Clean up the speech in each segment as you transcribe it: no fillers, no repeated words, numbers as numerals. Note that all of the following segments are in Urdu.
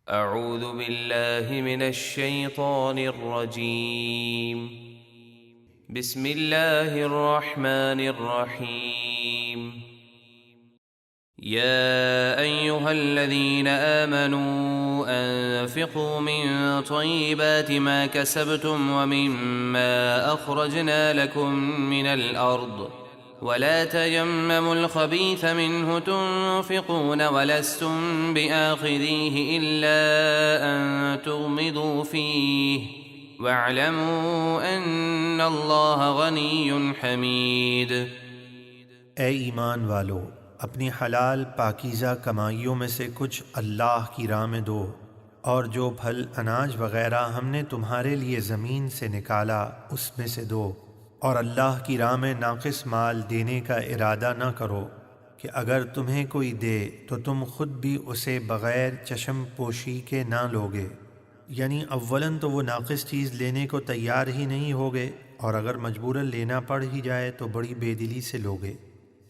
اعوذ باللہ من الشیطان الرجیم بسم اللہ الرحمن الرحیم یا ایہا الذین آمنوا انفقوا من طیبات ما کسبتم ومما اخرجنا لکم من الارض ولا تيمموا الخبيث منه تنفقون ولستم بآخذيه إلا أن تغمضوا فيه واعلموا أن الله غني حميد۔ اے ایمان والو، اپنی حلال پاکیزہ کمائیوں میں سے کچھ اللہ کی راہ میں دو، اور جو پھل اناج وغیرہ ہم نے تمہارے لیے زمین سے نکالا اس میں سے دو، اور اللہ کی راہ میں ناقص مال دینے کا ارادہ نہ کرو کہ اگر تمہیں کوئی دے تو تم خود بھی اسے بغیر چشم پوشی کے نہ لوگے، یعنی اولاً تو وہ ناقص چیز لینے کو تیار ہی نہیں ہوگے، اور اگر مجبوراً لینا پڑ ہی جائے تو بڑی بے دلی سے لوگے،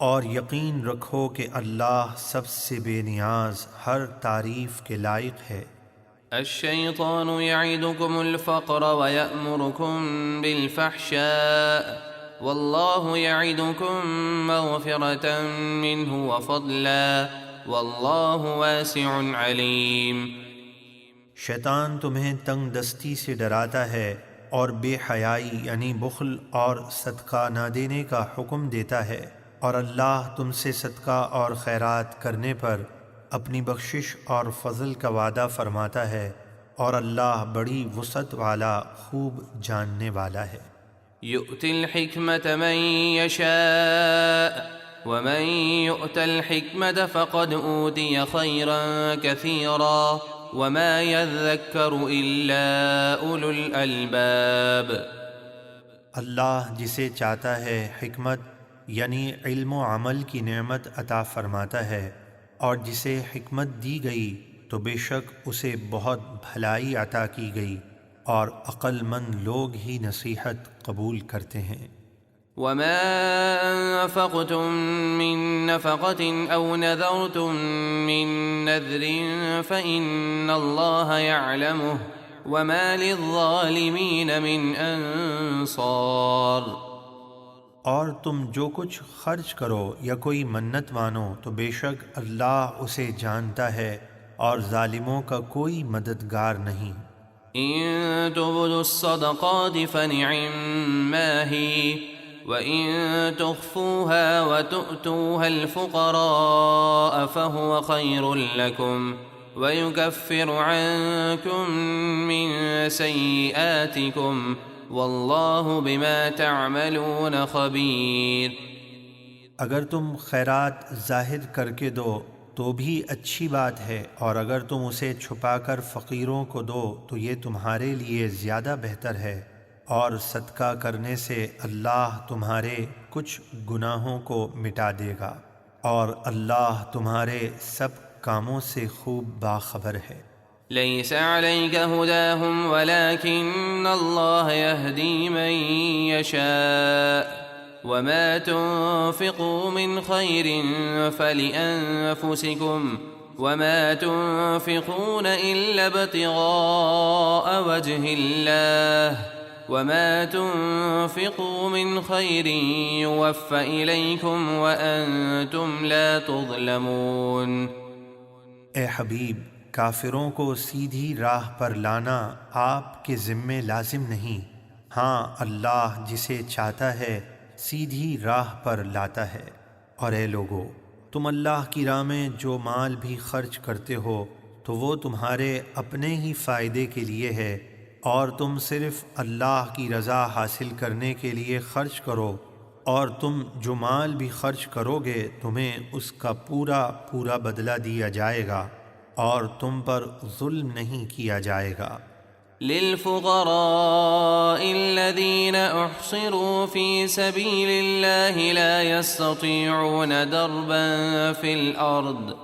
اور یقین رکھو کہ اللہ سب سے بے نیاز ہر تعریف کے لائق ہے۔ الشیطان یعدکم الفقر ویأمرکم بالفحشاء واللہ یعدکم مغفرة منہ وفضلا واللہ واسع علیم۔ شیطان تمہیں تنگ دستی سے ڈراتا ہے اور بے حیائی یعنی بخل اور صدقہ نہ دینے کا حکم دیتا ہے، اور اللہ تم سے صدقہ اور خیرات کرنے پر اپنی بخشش اور فضل کا وعدہ فرماتا ہے، اور اللہ بڑی وسعت والا خوب جاننے والا ہے۔ یؤتی الحکمت من یشاء ومن یؤت الحکمت فقد اوتی خیرا کثیرا وما یذکر الا اولو الالباب۔ اللہ جسے چاہتا ہے حکمت یعنی علم و عمل کی نعمت عطا فرماتا ہے، اور جسے حکمت دی گئی تو بے شک اسے بہت بھلائی عطا کی گئی، اور عقل مند لوگ ہی نصیحت قبول کرتے ہیں۔ وما انفقتم من نفقة او نذرتم من نذر فإن الله يعلمه وما للظالمين من انصار۔ اور تم جو کچھ خرچ کرو یا کوئی منت مانو تو بے شک اللہ اسے جانتا ہے، اور ظالموں کا کوئی مددگار نہیں۔ ان تبدوا الصدقات فنعما هي وان تخفوها وتؤتوها الفقراء فهو خير لكم ويكفر عنكم من سيئاتكم واللہ بما تعملون خبیر۔ اگر تم خیرات ظاہر کر کے دو تو بھی اچھی بات ہے، اور اگر تم اسے چھپا کر فقیروں کو دو تو یہ تمہارے لیے زیادہ بہتر ہے، اور صدقہ کرنے سے اللہ تمہارے کچھ گناہوں کو مٹا دے گا، اور اللہ تمہارے سب کاموں سے خوب باخبر ہے۔ ليس عليك هداهم ولكن الله يهدي من يشاء وما تنفقوا من خير فلأنفسكم وما تنفقون إلا ابتغاء وجه الله وما تنفقوا من خير يوفى إليكم وأنتم لا تظلمون۔ اے حبیب، کافروں کو سیدھی راہ پر لانا آپ کے ذمے لازم نہیں، ہاں اللہ جسے چاہتا ہے سیدھی راہ پر لاتا ہے۔ اور اے لوگو، تم اللہ کی راہ میں جو مال بھی خرچ کرتے ہو تو وہ تمہارے اپنے ہی فائدے کے لیے ہے، اور تم صرف اللہ کی رضا حاصل کرنے کے لیے خرچ کرو، اور تم جو مال بھی خرچ کرو گے تمہیں اس کا پورا بدلہ دیا جائے گا، اور تم پر ظلم نہیں کیا جائے گا۔ للفقراء الذين احصروا في سبيل الله لا يستطيعون ضربا في الأرض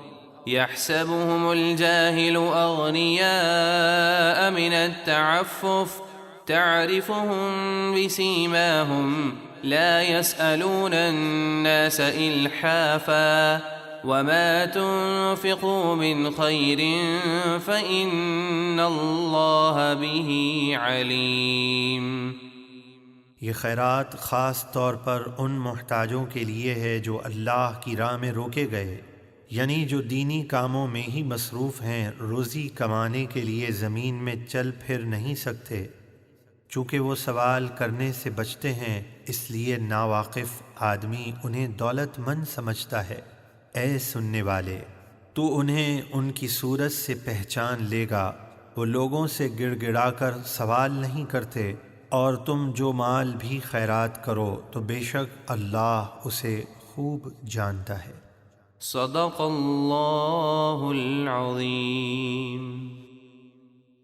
يحسبهم الجاهل أغنياء من التعفف تعرفهم بسيماهم لا يسألون الناس إلحافا وما تنفقوا من خير فإن الله به عليم۔ یہ خیرات خاص طور پر ان محتاجوں کے لیے ہے جو اللہ کی راہ میں روکے گئے، یعنی جو دینی کاموں میں ہی مصروف ہیں، روزی کمانے کے لیے زمین میں چل پھر نہیں سکتے، چونکہ وہ سوال کرنے سے بچتے ہیں، اس لیے ناواقف آدمی انہیں دولت مند سمجھتا ہے۔ اے سننے والے، تو انہیں ان کی صورت سے پہچان لے گا، وہ لوگوں سے گڑ گڑا کر سوال نہیں کرتے، اور تم جو مال بھی خیرات کرو تو بے شک اللہ اسے خوب جانتا ہے۔ صدق اللہ العظیم۔